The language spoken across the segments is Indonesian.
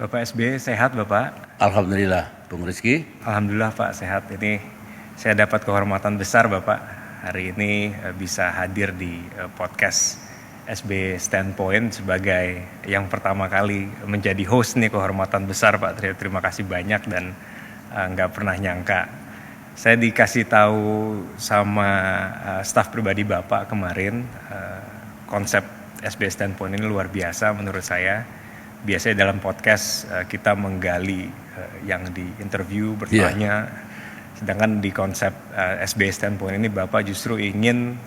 Bapak SBY sehat Bapak? Alhamdulillah, Bung Rizky. Alhamdulillah Pak sehat. Ini saya dapat kehormatan besar Bapak hari ini bisa hadir di podcast SBY Standpoint sebagai yang pertama kali menjadi host nih, kehormatan besar Pak. Terima kasih banyak dan nggak pernah nyangka. Saya dikasih tahu sama staf pribadi Bapak kemarin, konsep SBY Standpoint ini luar biasa menurut saya. Biasanya dalam podcast kita menggali yang di interview, bertanya. Sedangkan di konsep SBY Standpoint ini Bapak justru ingin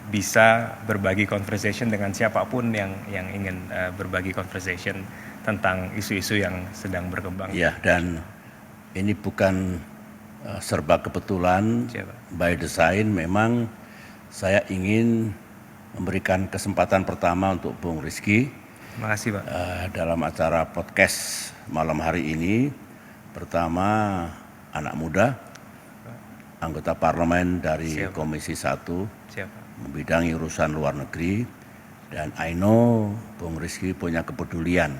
bisa berbagi conversation dengan siapapun yang ingin berbagi conversation tentang isu-isu yang sedang berkembang. Ya, dan ini bukan serba kebetulan. By design memang saya ingin memberikan kesempatan pertama untuk Bung Rizky. Terima kasih Pak. Dalam acara podcast malam hari ini, pertama anak muda, anggota parlemen dari Komisi 1, membidangi urusan luar negeri, dan I know Bung Rizky punya kepedulian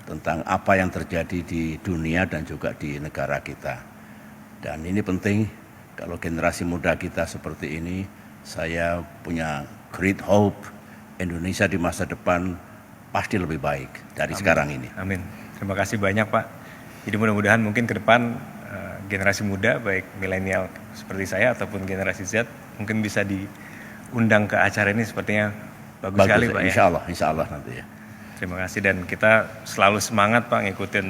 tentang apa yang terjadi di dunia dan juga di negara kita. Dan ini penting, kalau generasi muda kita seperti ini, saya punya great hope Indonesia di masa depan pasti lebih baik dari sekarang ini. Amin. Terima kasih banyak Pak. Jadi mudah-mudahan mungkin ke depan generasi muda baik milenial seperti saya ataupun generasi Z mungkin bisa diundang ke acara ini, sepertinya bagus sekali Pak. Insya Allah nanti ya. Terima kasih, dan kita selalu semangat Pak ngikutin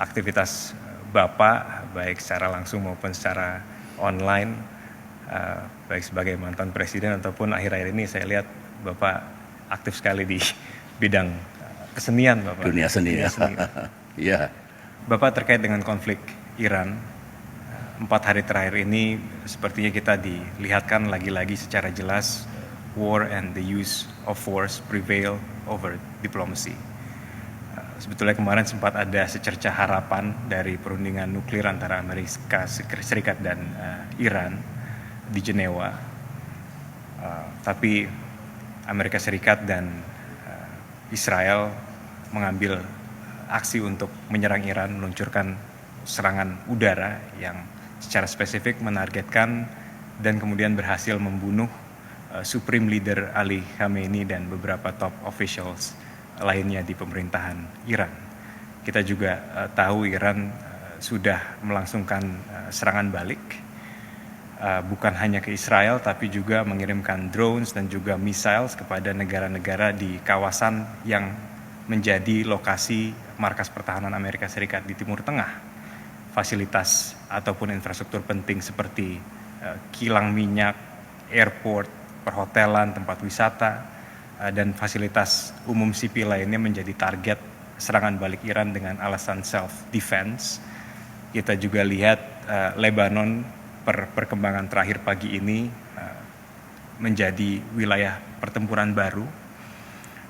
aktivitas Bapak baik secara langsung maupun secara online, baik sebagai mantan presiden ataupun akhir-akhir ini saya lihat Bapak aktif sekali di bidang kesenian Bapak. Dunia seni ya. Iya. Bapak, terkait dengan konflik Iran, 4 hari terakhir ini sepertinya kita dilihatkan lagi-lagi secara jelas war and the use of force prevail over diplomacy. Sebetulnya kemarin sempat ada secercah harapan dari perundingan nuklir antara Amerika Serikat dan Iran di Jenewa, tapi Amerika Serikat dan Israel mengambil aksi untuk menyerang Iran, meluncurkan serangan udara yang secara spesifik menargetkan dan kemudian berhasil membunuh Supreme Leader Ali Khamenei dan beberapa top officials lainnya di pemerintahan Iran. Kita juga tahu Iran sudah melangsungkan serangan balik, bukan hanya ke Israel tapi juga mengirimkan drones dan juga missiles kepada negara-negara di kawasan yang menjadi lokasi markas pertahanan Amerika Serikat di Timur Tengah. Fasilitas ataupun infrastruktur penting seperti kilang minyak, airport, perhotelan, tempat wisata, dan fasilitas umum sipil lainnya menjadi target serangan balik Iran dengan alasan self-defense. Kita juga lihat Lebanon perkembangan terakhir pagi ini menjadi wilayah pertempuran baru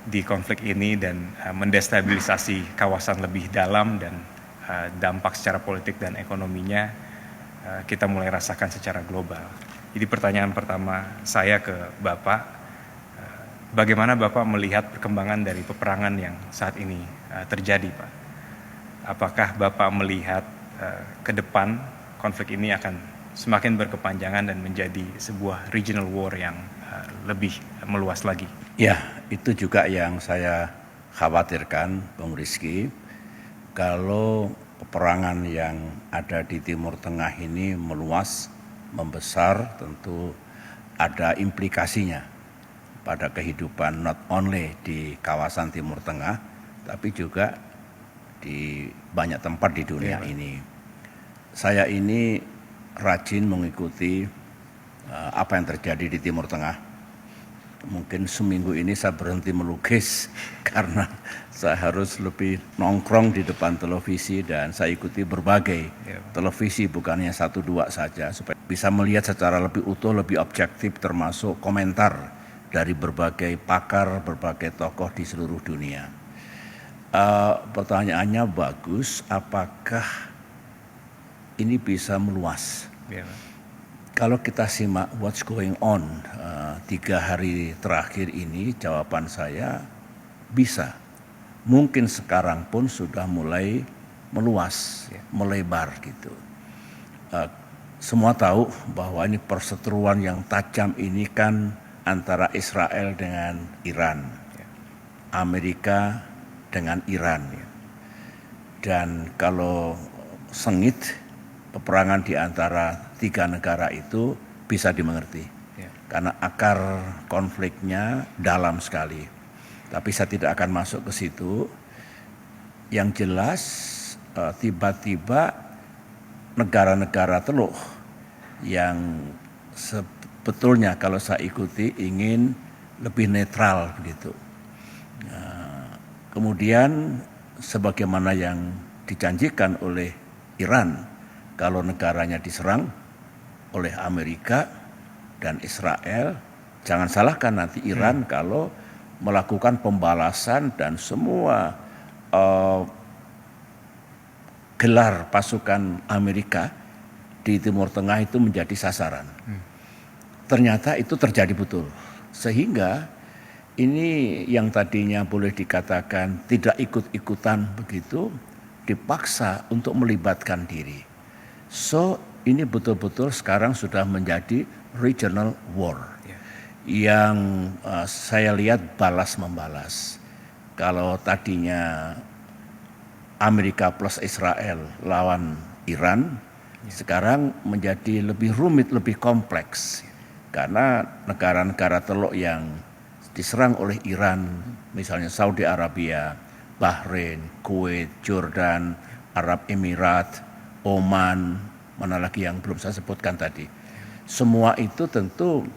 di konflik ini dan mendestabilisasi kawasan lebih dalam, dan dampak secara politik dan ekonominya kita mulai rasakan secara global. Jadi pertanyaan pertama saya ke Bapak, bagaimana Bapak melihat perkembangan dari peperangan yang saat ini terjadi Pak? Apakah Bapak melihat ke depan konflik ini akan semakin berkepanjangan dan menjadi sebuah regional war yang lebih meluas lagi? Ya, itu juga yang saya khawatirkan, Bung Rizky. Kalau peperangan yang ada di Timur Tengah ini meluas, membesar, tentu ada implikasinya pada kehidupan not only di kawasan Timur Tengah, tapi juga di banyak tempat di dunia ini. Saya ini rajin mengikuti apa yang terjadi di Timur Tengah. Mungkin seminggu ini saya berhenti melukis karena saya harus lebih nongkrong di depan televisi, dan saya ikuti berbagai televisi, bukannya 1-2 saja, supaya bisa melihat secara lebih utuh, lebih objektif, termasuk komentar dari berbagai pakar, berbagai tokoh di seluruh dunia. Pertanyaannya bagus, apakah ini bisa meluas? Kalau kita simak what's going on 3 hari terakhir ini, jawaban saya bisa. mungkin sekarang pun sudah mulai meluas, melebar gitu. Semua tahu bahwa ini perseteruan yang tajam ini kan antara Israel dengan Iran, Amerika dengan Iran. Dan kalau sengit, peperangan di antara tiga negara itu bisa dimengerti. Karena akar konfliknya dalam sekali. Tapi saya tidak akan masuk ke situ. Yang jelas tiba-tiba negara-negara Teluk yang sebetulnya kalau saya ikuti ingin lebih netral begitu. Kemudian sebagaimana yang dijanjikan oleh Iran kalau negaranya diserang oleh Amerika dan Israel, jangan salahkan nanti Iran kalau melakukan pembalasan dan semua gelar pasukan Amerika di Timur Tengah itu menjadi sasaran. Ternyata itu terjadi betul. Sehingga ini yang tadinya boleh dikatakan tidak ikut-ikutan begitu, dipaksa untuk melibatkan diri. So ini betul-betul sekarang sudah menjadi regional war. Yang saya lihat balas-membalas. Kalau tadinya Amerika plus Israel lawan Iran, sekarang menjadi lebih rumit, lebih kompleks. Karena negara-negara Teluk yang diserang oleh Iran, misalnya Saudi Arabia, Bahrain, Kuwait, Jordan, Arab Emirat, Oman, mana lagi yang belum saya sebutkan tadi. Semua itu tentu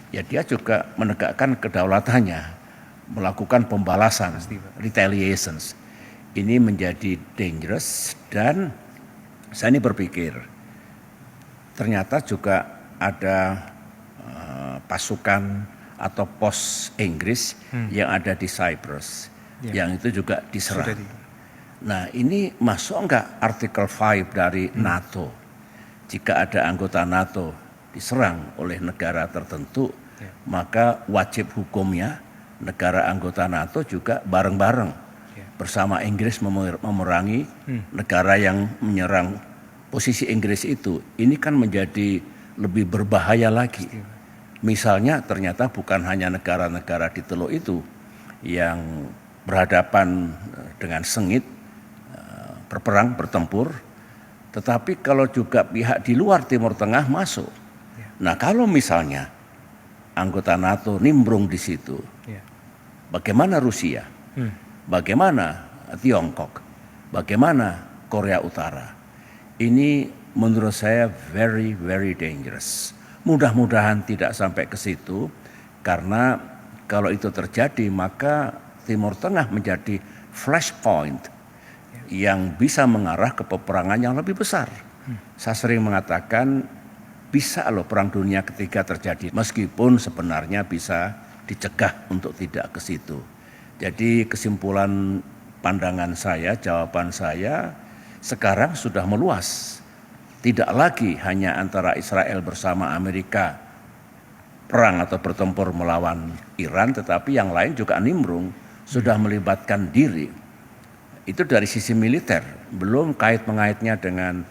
ya dia juga menegakkan kedaulatannya, melakukan pembalasan, retaliations. Ini menjadi dangerous dan saya ini berpikir ternyata juga ada pasukan atau pos Inggris yang ada di Cyprus, yang itu juga diserang. Nah ini masuk enggak artikel 5 dari NATO? Jika ada anggota NATO diserang oleh negara tertentu, maka wajib hukumnya negara anggota NATO juga bareng-bareng bersama Inggris memerangi negara yang menyerang posisi Inggris itu. Ini kan menjadi lebih berbahaya lagi. Misalnya ternyata bukan hanya negara-negara di Teluk itu yang berhadapan dengan sengit, berperang, bertempur, tetapi kalau juga pihak di luar Timur Tengah masuk. Nah kalau misalnya anggota NATO nimbrung di situ, bagaimana Rusia? Bagaimana Tiongkok? Bagaimana Korea Utara? Ini menurut saya very, very dangerous. Mudah-mudahan tidak sampai ke situ, karena kalau itu terjadi maka Timur Tengah menjadi flashpoint yang bisa mengarah ke peperangan yang lebih besar. Saya sering mengatakan bisa loh perang dunia ketiga terjadi, meskipun sebenarnya bisa dicegah untuk tidak ke situ. Jadi kesimpulan pandangan saya, jawaban saya, sekarang sudah meluas. Tidak lagi hanya antara Israel bersama Amerika perang atau bertempur melawan Iran, tetapi yang lain juga nimbrung, sudah melibatkan diri. Itu dari sisi militer, belum kait-mengaitnya dengan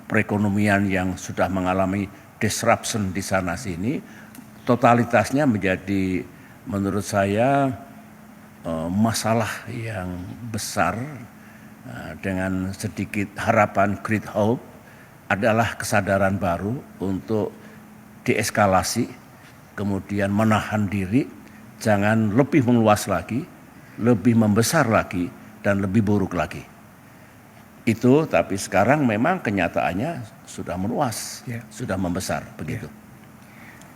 perekonomian yang sudah mengalami disruption di sana sini. Totalitasnya menjadi menurut saya masalah yang besar. Dengan sedikit harapan, great hope, adalah kesadaran baru untuk deeskalasi, kemudian menahan diri, jangan lebih meluas lagi, lebih membesar lagi, dan lebih buruk lagi. Itu, tapi sekarang memang kenyataannya sudah meluas, sudah membesar, begitu.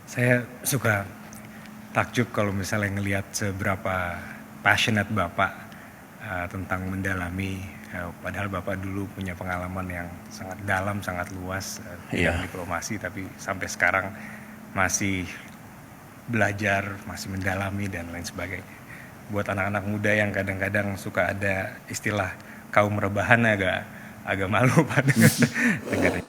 Saya suka takjub kalau misalnya ngelihat seberapa passionate Bapak tentang mendalami, padahal Bapak dulu punya pengalaman yang sangat dalam, sangat luas dalam diplomasi, tapi sampai sekarang masih belajar, masih mendalami dan lain sebagainya. Buat anak-anak muda yang kadang-kadang suka ada istilah kaum rebahan agak malu Pak dengarnya.